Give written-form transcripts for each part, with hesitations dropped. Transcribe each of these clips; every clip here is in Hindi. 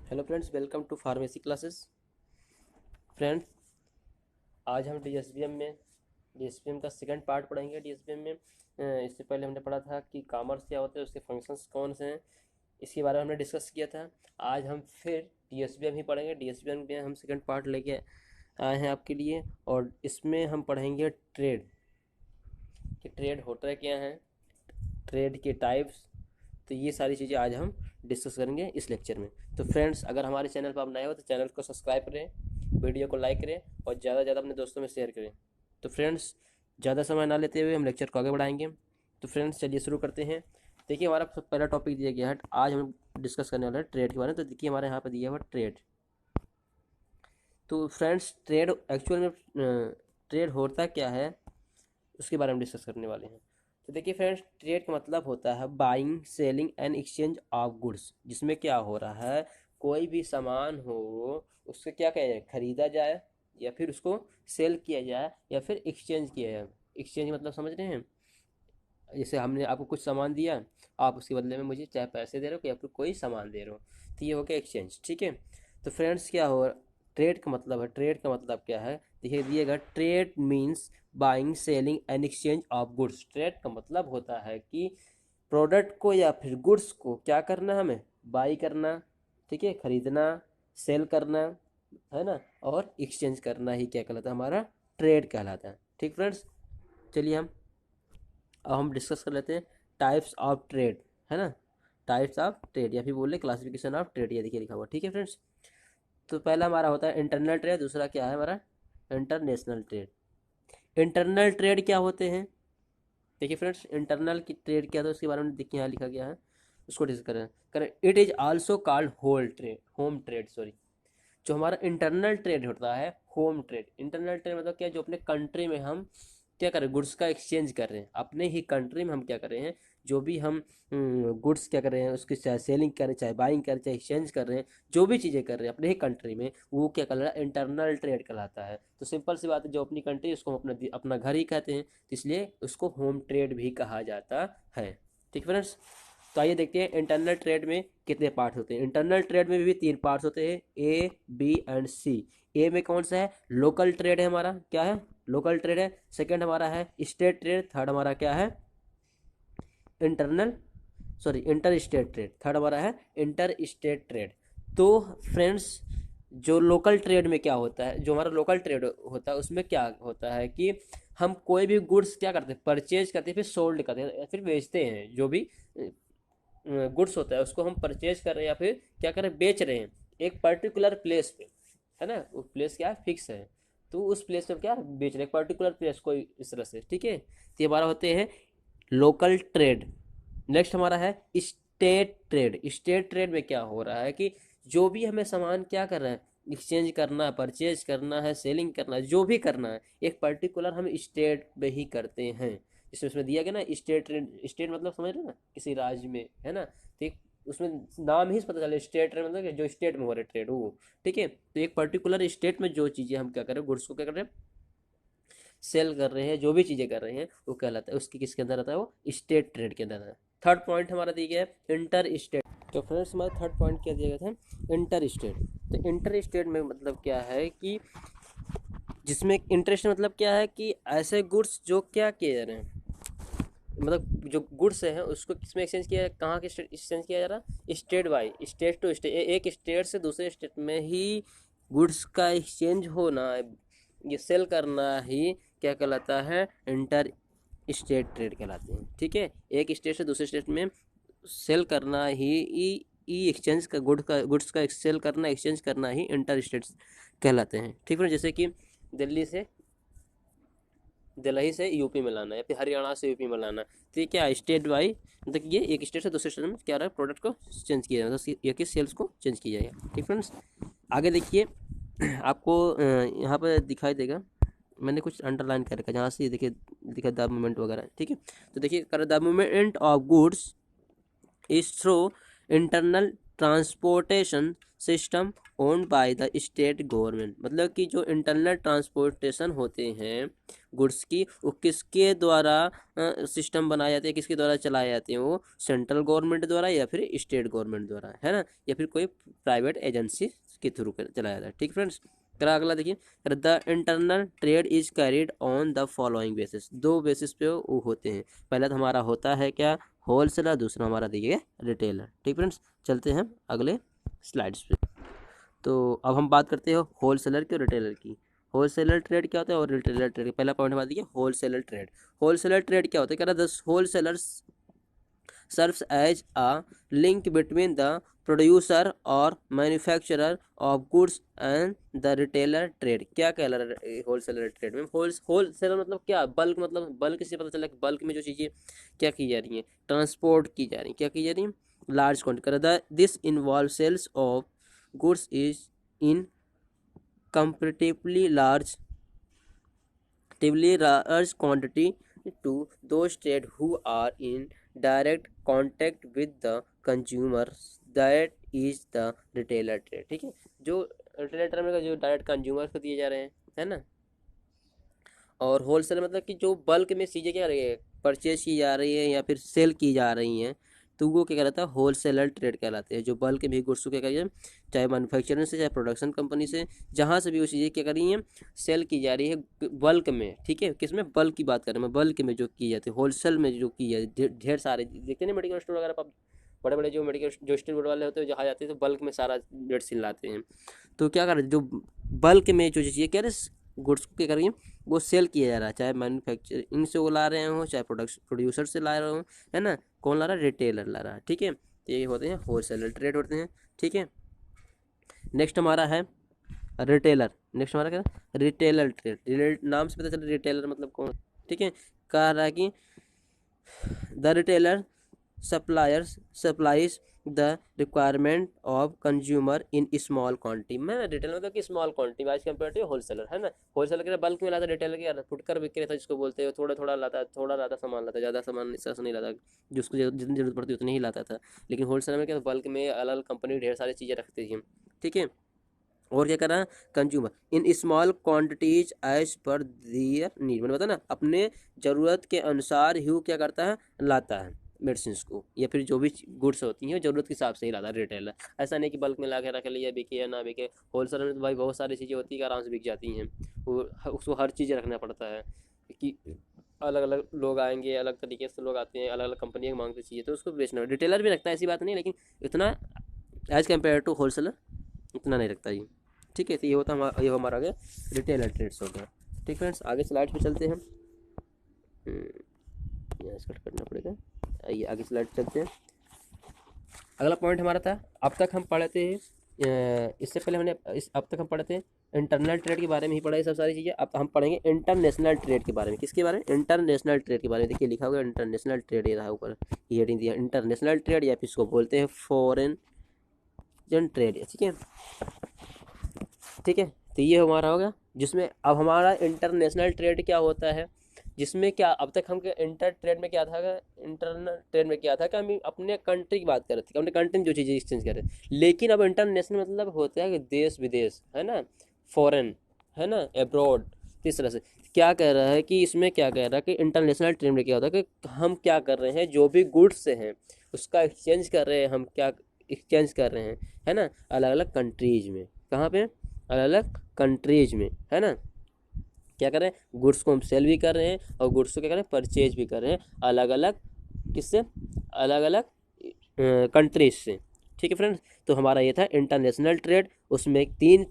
Hello friends, welcome to pharmacy classes. Friends, आज हम डीएसपीएम का सेकंड पार्ट पढ़ेंगे। डीएसपीएम में इससे पहले हमने पढ़ा था कि कॉमर्स क्या होता है, उसके फंक्शंस कौन से हैं, इसके बारे में हमने डिस्कस किया था। आज हम फिर डीएसपीएम ही पढ़ेंगे। डीएसपीएम में हम सेकंड पार्ट लेके आए हैं आपके लिए, और इसमें हम पढ़ेंगे ट्रेड, कि ट्रेड होता है क्या है, ट्रेड के टाइप्स। तो ये सारी चीज़ें आज हम डिस्कस करेंगे इस लेक्चर में। तो फ्रेंड्स, अगर हमारे चैनल पर आप नए हो तो चैनल को सब्सक्राइब करें, वीडियो को लाइक करें और ज़्यादा से ज़्यादा अपने दोस्तों में शेयर करें। तो फ्रेंड्स, ज़्यादा समय ना लेते हुए हम लेक्चर को आगे बढ़ाएंगे। तो फ्रेंड्स, चलिए शुरू करते हैं। देखिए, हमारा पहला टॉपिक दिया गया है, आज हम डिस्कस करने वाले हैं ट्रेड के बारे में। तो देखिए, हमारे यहाँ पर दिया हुआ ट्रेड। तो फ्रेंड्स, ट्रेड एक्चुअल में ट्रेड होता क्या है, उसके बारे में डिस्कस करने वाले हैं। तो देखिए फ्रेंड्स, ट्रेड का मतलब होता है buying, selling and exchange of goods. जिसमें क्या हो रहा है, कोई भी सामान हो, उससे क्या किया जाए, खरीदा जाए, या फिर उसको सेल किया जाए, या फिर एक्सचेंज किया जाए। एक्सचेंज मतलब समझ रहे हैं, जैसे हमने आपको कुछ सामान दिया, आप उसके बदले में मुझे चाहे पैसे दे रहे हो या फिर कोई सामान दे रहे हो, तो ये हो गया एक्सचेंज। ठीक है। तो फ्रेंड्स, क्या हो, ट्रेड का मतलब है, ट्रेड का मतलब क्या है, देखिए दिएगा, trade means buying, selling and exchange of goods. Trade का मतलब होता है कि प्रोडक्ट को या फिर गुड्स को क्या करना है, हमें बाई करना, ठीक है, खरीदना, सेल करना, है ना, और एक्सचेंज करना ही क्या कहलाता है, हमारा ट्रेड कहलाता है। ठीक फ्रेंड्स, चलिए अब हम डिस्कस कर लेते हैं टाइप्स ऑफ ट्रेड, है ना, टाइप्स ऑफ ट्रेड या फिर बोले क्लासिफिकेशन ऑफ ट्रेड, ये देखिए लिखा हुआ। ठीक है फ्रेंड्स, तो पहला हमारा होता है इंटरनल ट्रेड, दूसरा क्या है हमारा, इंटरनेशनल ट्रेड। इंटरनल ट्रेड क्या होते हैं, देखिए फ्रेंड्स, इंटरनल की ट्रेड क्या था उसके बारे में देखिए यहाँ लिखा गया है, उसको डिस्कस करें। It is also called home trade, sorry. जो हमारा इंटरनल ट्रेड होता है, होम ट्रेड। इंटरनल ट्रेड मतलब क्या, जो अपने कंट्री में हम क्या कर रहे हैं, गुड्स का एक्सचेंज कर रहे हैं, अपने ही कंट्री में हम क्या कर रहे हैं, जो भी हम गुड्स क्या कर रहे हैं, उसकी चाहे सेलिंग कर रहे हैं, चाहे बाइंग कर रहे हैं, चाहे एक्सचेंज कर रहे हैं, जो भी चीज़ें कर रहे हैं अपने ही कंट्री में, वो क्या कहलाता है, इंटरनल ट्रेड कहलाता है। तो सिंपल सी बात है, जो अपनी कंट्री उसको हम अपना अपना घर ही कहते हैं, तो इसलिए उसको होम ट्रेड भी कहा जाता है। ठीक फ्रेंड्स, तो आइए देखते हैं इंटरनल ट्रेड में कितने पार्ट होते हैं। इंटरनल ट्रेड में भी 3 पार्ट्स होते हैं, ए, बी एंड सी। ए में कौन सा है, लोकल ट्रेड है, हमारा क्या है, लोकल ट्रेड है। सेकंड हमारा है स्टेट ट्रेड। थर्ड हमारा क्या है, internal sorry inter state trade. Third हमारा है इंटर स्टेट ट्रेड। तो फ्रेंड्स, जो लोकल ट्रेड में क्या होता है, जो हमारा लोकल ट्रेड होता है, उसमें क्या होता है कि हम कोई भी गुड्स क्या करते हैं, परचेज करते हैं, फिर सोल्ड करते हैं, या फिर बेचते हैं। जो भी गुड्स होता है उसको हम परचेज कर रहे हैं या फिर क्या कर रहे हैं, बेच रहे हैं एक पर्टिकुलर प्लेस पे, है ना, वो प्लेस क्या है, फिक्स है। तो उस प्लेस पे क्या बेच रहे हैं, पर्टिकुलर प्लेस कोई इस तरह से। ठीक है, तो ये हमारा होते हैं लोकल ट्रेड। नेक्स्ट हमारा है स्टेट ट्रेड। स्टेट ट्रेड में क्या हो रहा है कि जो भी हमें सामान क्या कर रहा है, एक्सचेंज करना है, परचेज करना है, सेलिंग करना है, जो भी करना है, एक पर्टिकुलर हम स्टेट में ही करते हैं। इसमें उसमें दिया गया ना स्टेट ट्रेड, स्टेट मतलब समझ रहे हो ना, किसी राज्य में, है ना, तो एक उसमें नाम ही से पता चले, स्टेट ट्रेड मतलब जो स्टेट में हो रहा है ट्रेड वो। ठीक है, तो एक पर्टिकुलर स्टेट में जो चीज़ें हम क्या कर रहे हैं, गुड्स को क्या कर रहे हैं, सेल कर रहे हैं, जो भी चीज़ें कर रहे हैं, वो कहलाता है, उसकी किसके अंदर आता है, वो स्टेट ट्रेड के अंदर आता है। थर्ड पॉइंट हमारा दिया गया है इंटर स्टेट। तो फ्रेंड्स, हमारा थर्ड पॉइंट क्या दिया गया था, इंटर स्टेट। तो इंटर स्टेट में मतलब क्या है कि जिसमें इंटरेस्ट मतलब क्या है कि ऐसे गुड्स जो क्या किए जा रहे हैं, मतलब जो गुड्स हैं उसको किसमें एक्सचेंज किया, कहाँ के एक्सचेंज किया जा रहा है, state by state to state, एक स्टेट से दूसरे स्टेट में ही गुड्स का एक्सचेंज होना, ये सेल करना ही क्या कहलाता है, इंटर स्टेट ट्रेड कहलाते हैं। ठीक है, एक स्टेट से दूसरे स्टेट में सेल करना ही ई एक्सचेंज का गुड्स का सेल करना, एक्सचेंज करना ही इंटर स्टेट कहलाते हैं। ठीक है, जैसे कि दिल्ली से दिल्ली से यूपी में लाना है, या फिर हरियाणा से यूपी में लाना है, तो ये क्या है, स्टेट वाई, मतलब ये एक स्टेट से दूसरे स्टेट में क्या रहा है, प्रोडक्ट को चेंज किया जाएगा, मतलब ये कि सेल्स को चेंज किया जाएगा। ठीक फ्रेंड्स, आगे देखिए, आपको यहाँ पर दिखाई देगा, मैंने कुछ अंडरलाइन कर रखा है, जहाँ से देखिए दिखा द मूवमेंट वगैरह। ठीक है, तो देखिए कर the movement of goods is through internal transportation system owned by the state government, मतलब कि जो इंटरनल ट्रांसपोर्टेशन होते हैं गुड्स की, वो किसके द्वारा सिस्टम बनाए जाते हैं, किसके द्वारा चलाए जाते हैं, वो सेंट्रल गवर्नमेंट द्वारा या फिर स्टेट गवर्नमेंट द्वारा, है ना, या फिर कोई प्राइवेट एजेंसी के थ्रू चलाया जाता है। ठीक फ्रेंड्स, करा अगला देखिए, the internal trade is carried on the following basis, दो बेसिस पे वो होते हैं। पहला तो हमारा होता है क्या, होलसेलर, दूसरा हमारा देखिए रिटेलर। ठीक फ्रेंड्स, चलते हैं अगले स्लाइड्स पे। तो अब हम बात करते हैं होलसेलर की और रिटेलर की। होलसेलर ट्रेड क्या होता है और रिटेलर ट्रेड, पहला पॉइंट हमारा देखिए होलसेलर ट्रेड। होलसेलर ट्रेड क्या होता है, कह रहा है the wholesalers serves as a link between the producer or manufacturer of goods and the retailer trade। क्या कहला रहा है होलसेलर ट्रेड में, होलसेलर मतलब क्या, बल्क, मतलब बल्क से पता चला कि बल्क में जो चीज़ें क्या की जा रही हैं, ट्रांसपोर्ट की जा रही हैं, क्या की जा रही हैं, large quantity. This involve sales of goods is in comparatively large quantity to those trade who are in direct contact with the consumers, that is the retailer trade। ठीक है, जो रिटेलर ट्रेड में जो डायरेक्ट कंज्यूमर को दिए जा रहे हैं, है ना, और होलसेल मतलब कि जो बल्क में चीज़ें क्या रही है, परचेज की जा रही है या फिर सेल की जा रही हैं, तो वो क्या कहलाता है, होलसेलर ट्रेड कहलाते हैं। जो बल्क में गुड्स को क्या करिए, चाहे मैन्युफैक्चरिंग से चाहे प्रोडक्शन कंपनी से, जहाँ से भी वो चीज़ें क्या कर रही हैं, सेल की जा रही है बल्क में। ठीक है, किस में, बल्क की बात कर रहे हैं, बल्क में जो की जाती है, होलसेल में जो की जाती है, ढेर सारे देखते हैं मेडिकल स्टोर वगैरह पर, बड़े बड़े जो मेडिकल जो स्टील बोर्ड वाले होते हैं, जहाँ जाते हैं तो बल्क में सारा मेडिसिन लाते हैं। तो क्या कर रहे हैं, जो बल्क में जो चीज़ें कह रहे गुड्स को क्या करेंगे, वो सेल किया जा रहा है, चाहे मैन्युफैक्चरिंग से वो ला रहे हो, चाहे प्रोड्यूसर से ला रहे हो, है ना, कौन ला रहा है, रिटेलर ला रहा है। ठीक है, तो ये होते हैं होलसेलर ट्रेड होते हैं। ठीक है, नेक्स्ट हमारा है रिटेलर। नेक्स्ट हमारा क्या है, रिटेलर ट्रेड। नाम से पता चला रिटेलर मतलब कौन। ठीक है, कह रहा है कि the retailer supplies the requirement of consumer in small quantity में। रिटेलर मतलब कि small quantity as compare to wholesaler, है ना, होलसेलर के बल्क में लाता, रिटेलर के फुटकर विक्रेता जिसको बोलते हैं, थोड़ा थोड़ा लाता, थोड़ा लाता सामान लाता, ज़्यादा सामान इसका नहीं लाता, जिसको जितनी जरूरत पड़ती है उतनी ही लाता था। लेकिन होलसेलर में क्या, बल्क में अलग अलग कंपनी ढेर सारी चीज़ें रखती थी। ठीक है, और क्या कर रहा है, consumer in small quantities as per their need, मैंने बताया ना, अपने ज़रूरत के अनुसार ही क्या करता है, लाता है मेडिसिन को, या फिर जो भी गुड्स होती हैं ज़रूरत के हिसाब से ही लाता है रिटेलर। ऐसा नहीं कि बल्क में ला के रख लिया, बिके या ना बिके। होलसेल में तो भाई बहुत सारी चीज़ें होती है कि आराम से बिक जाती हैं, वो उसको हर चीज़ रखना पड़ता है कि अलग अलग लोग आएंगे, अलग तरीके से लोग आते हैं, अलग अलग कंपनियाँ मांगते चाहिए, तो उसको बेचना। रिटेलर भी रखता है, ऐसी बात नहीं, लेकिन इतना एज कम्पेयर टू होलसेलर इतना नहीं रखता ये। ठीक है, तो ये होता है ये हमारा आगे रिटेलर ट्रेड्स हो गया। ठीक फ्रेंड्स, आगे स्लाइड पे चलते हैं। यहाँ कट करना पड़ेगा, आइए आगे स्लाइड चलते हैं। अगला पॉइंट हमारा था, अब तक हम पढ़े थे, इससे पहले हमने अब तक हम पढ़े थे इंटरनल ट्रेड के बारे में ही पढ़ा, ये सब सारी चीज़ें। अब हम पढ़ेंगे इंटरनेशनल ट्रेड के बारे में। किसके बारे में, इंटरनेशनल ट्रेड के बारे में। देखिए लिखा हुआ इंटरनेशनल ट्रेड, ये रहा ऊपर, ये हेडिंग दिया इंटरनेशनल ट्रेड, या फिर इसको बोलते हैं फॉरेन ट्रेड। ठीक है, ठीक है, तो ये हमारा हो गया, जिसमें अब हमारा इंटरनेशनल ट्रेड क्या होता है, जिसमें क्या अब तक हम इंटर ट्रेड में क्या था, इंटरनल ट्रेड में क्या था कि हम अपने कंट्री की बात कर रहे थे, अपने कंट्री में जो चीज़ें एक्सचेंज कर रहे हैं। लेकिन अब इंटरनेशनल मतलब होता है कि देश विदेश, है ना, फॉरेन, है ना, एब्रॉड। इस तरह से क्या कह रहा है कि इसमें क्या कह रहा है कि इंटरनेशनल ट्रेड में क्या होता है कि हम क्या कर रहे हैं, जो भी गुड्स से हैं उसका एक्सचेंज कर रहे हैं, हम क्या एक्सचेंज कर रहे हैं, है ना, अलग अलग कंट्रीज में। कहाँ पे, अलग अलग कंट्रीज में, है ना, क्या कर रहे हैं, गुड्स को हम सेल भी कर रहे हैं और गुड्स को क्या कर रहे हैं, परचेज भी कर रहे हैं, अलग अलग किससे, अलग अलग कंट्रीज से। ठीक है फ्रेंड्स, तो हमारा ये था इंटरनेशनल ट्रेड। उसमें 3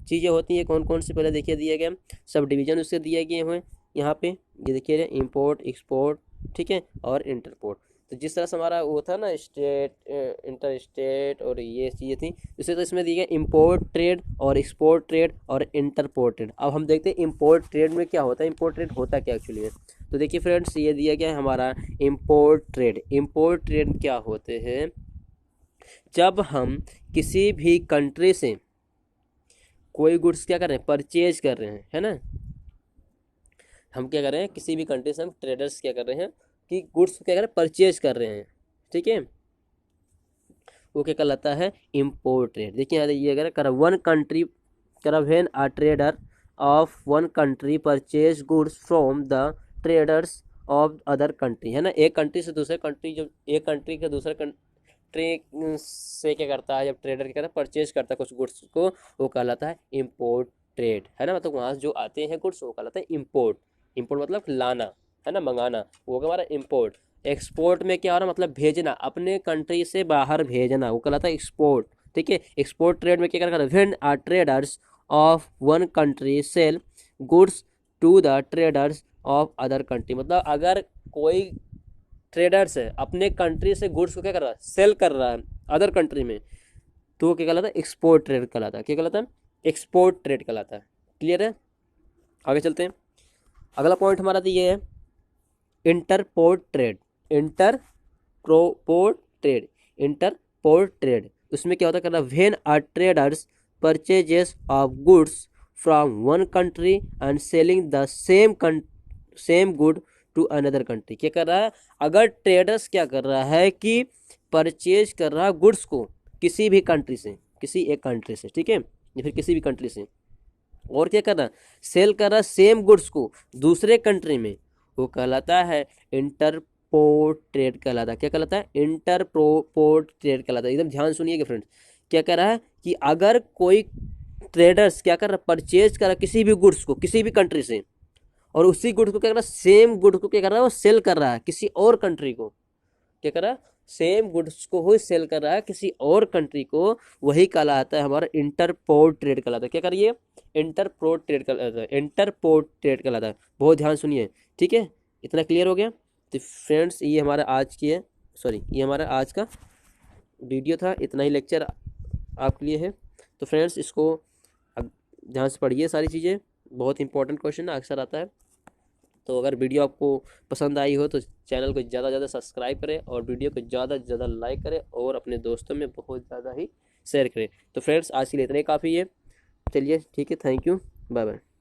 चीज़ें होती हैं, कौन कौन से, पहले देखिए दिए गए सब डिवीजन उससे दिए गए हुए यहाँ पे, ये देखिए इम्पोर्ट एक्सपोर्ट, ठीक है, और इंटरपोर्ट। तो जिस तरह से हमारा वो था ना स्टेट, इंटर स्टेट और ये चीज़ें थी, इसे तो इसमें दिए गए इम्पोर्ट ट्रेड और एक्सपोर्ट ट्रेड और इंटरपोर्ट ट्रेड। अब हम देखते हैं इम्पोर्ट ट्रेड में क्या होता है, इम्पोर्ट ट्रेड होता क्या एक्चुअली में। तो देखिए फ्रेंड्स, ये दिया गया है हमारा इम्पोर्ट ट्रेड। इम्पोर्ट ट्रेड क्या होते हैं, जब हम किसी भी कंट्री से कोई गुड्स क्या कर रहे हैं, परचेज कर रहे हैं, है ना, हम क्या कर रहे हैं, किसी भी कंट्री से हम ट्रेडर्स क्या कर रहे हैं कि गुड्स क्या कर रहे हैं, परचेज कर रहे हैं। ठीक है, वो क्या कहलाता है, इम्पोर्ट ट्रेड। देखिए यहाँ ये अगर कर वन कंट्री कर when a trader of one country purchase goods from the traders of other country, है ना, एक कंट्री से दूसरे कंट्री, जो एक कंट्री के दूसरे कंट्री से क्या करता है, जब ट्रेडर क्या करता है परचेज करता है कुछ गुड्स को, वो कहलाता है इम्पोर्ट ट्रेड, है ना, मतलब वहाँ से जो आते हैं गुड्स वो कहलाता है इम्पोर्ट। इम्पोर्ट मतलब लाना, है ना, मंगाना, वो हमारा इम्पोर्ट। एक्सपोर्ट में क्या हो रहा है, मतलब भेजना, अपने कंट्री से बाहर भेजना, वो कहलाता है एक्सपोर्ट। ठीक है, एक्सपोर्ट ट्रेड में क्या करता है, when our traders of one country sell goods to the traders of other country, मतलब अगर कोई ट्रेडर्स है अपने कंट्री से गुड्स को क्या कर रहा है, सेल कर रहा है अदर कंट्री में, तो क्या कहलाता है, एक्सपोर्ट ट्रेड कहलाता है। क्या कहलाता है, एक्सपोर्ट ट्रेड कहलाता है। क्लियर है, आगे चलते हैं। अगला पॉइंट हमारा तो ये है interport trade. Interport trade, interport trade, उसमें क्या होता है, करना when our traders purchases of goods from one country and selling the same good to another country. क्या कर रहा है, अगर ट्रेडर्स क्या कर रहा है कि परचेज कर रहा है गुड्स को किसी भी कंट्री से, किसी एक कंट्री से, ठीक है, या फिर किसी भी कंट्री से, और क्या कर रहा है, सेल कर रहा है सेम गुड्स को दूसरे कंट्री में, वो कहलाता है इंटरपोर्ट ट्रेड कहलाता है। क्या कहलाता है, इंटरपोर्ट ट्रेड कहलाता है। एकदम ध्यान सुनिएगा फ्रेंड्स, क्या कह रहा है कि अगर कोई ट्रेडर्स क्या कर रहा है, परचेज कर रहा है किसी भी गुड्स को किसी भी कंट्री से, और उसी गुड्स को क्या कर रहा है, सेम गुड्स को क्या कर रहा है, वो सेल कर रहा है किसी और कंट्री को, क्या कर रहा है, सेम गुड्स को ही सेल कर रहा है किसी और कंट्री को, वही कहलाता है हमारा इंटरपोर्ट ट्रेड कहलाता है। क्या करिए, इंटरपोर्ट ट्रेड कहलाता है, इंटरपोर्ट ट्रेड कहलाता है। बहुत ध्यान सुनिए, ठीक है, इतना क्लियर हो गया। तो फ्रेंड्स ये हमारा आज की है, सॉरी ये हमारा आज का वीडियो था, इतना ही लेक्चर आपके लिए है। तो फ्रेंड्स इसको ध्यान से पढ़िए, सारी चीज़ें बहुत इंपॉर्टेंट क्वेश्चन अक्सर आता है। तो अगर वीडियो आपको पसंद आई हो तो चैनल को ज़्यादा से ज़्यादा सब्सक्राइब करें और वीडियो को ज़्यादा से ज़्यादा लाइक करें और अपने दोस्तों में बहुत ज़्यादा ही शेयर करें। तो फ्रेंड्स आज के लिए इतना ही काफ़ी है। चलिए ठीक है, थैंक यू, बाय बाय।